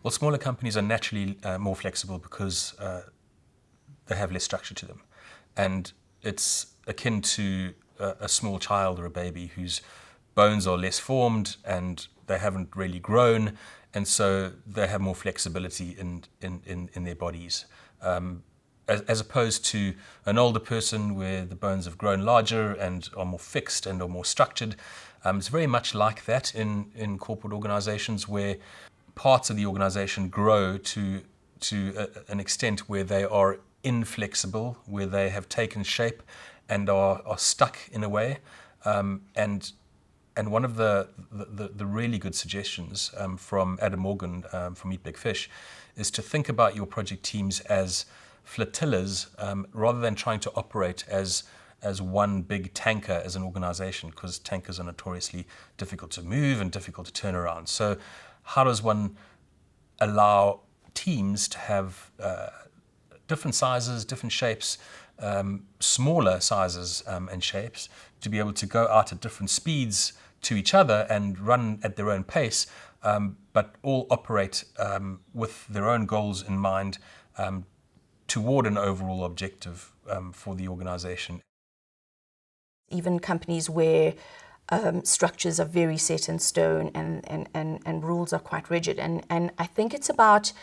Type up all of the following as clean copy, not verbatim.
Well, smaller companies are naturally more flexible because they have less structure to them. And it's akin to a small child or a baby whose bones are less formed and they haven't really grown, and so they have more flexibility in their bodies. As opposed to an older person where the bones have grown larger and are more fixed and are more structured. It's very much like that in corporate organizations where parts of the organization grow to an extent where they are inflexible, where they have taken shape and are stuck in a way. And one of the really good suggestions from Adam Morgan from Eat Big Fish is to think about your project teams as flotillas rather than trying to operate as one big tanker as an organization, because tankers are notoriously difficult to move and difficult to turn around. So how does one allow teams to have different sizes, different shapes, smaller sizes and shapes, to be able to go out at different speeds to each other and run at their own pace, but all operate with their own goals in mind toward an overall objective for the organization. Even companies where structures are very set in stone and rules are quite rigid. And I think it's about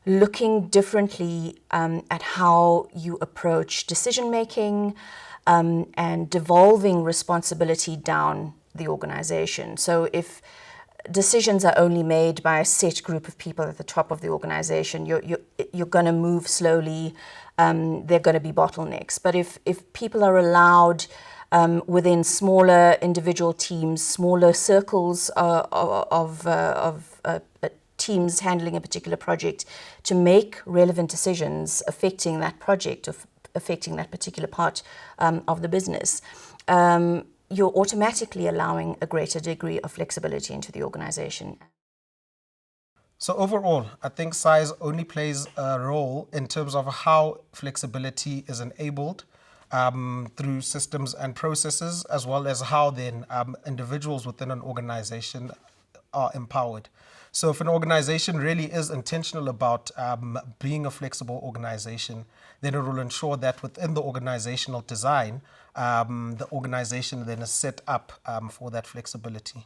looking differently at how you approach decision making and devolving responsibility down the organization. So if decisions are only made by a set group of people at the top of the organization, you're going to move slowly. There are going to be bottlenecks. But if people are allowed within smaller individual teams, smaller circles of teams handling a particular project, to make relevant decisions affecting that project, or affecting that particular part of the business, you're automatically allowing a greater degree of flexibility into the organization. So overall, I think size only plays a role in terms of how flexibility is enabled through systems and processes, as well as how then individuals within an organization are empowered. So if an organization really is intentional about being a flexible organization, then it will ensure that within the organizational design, the organization then is set up for that flexibility.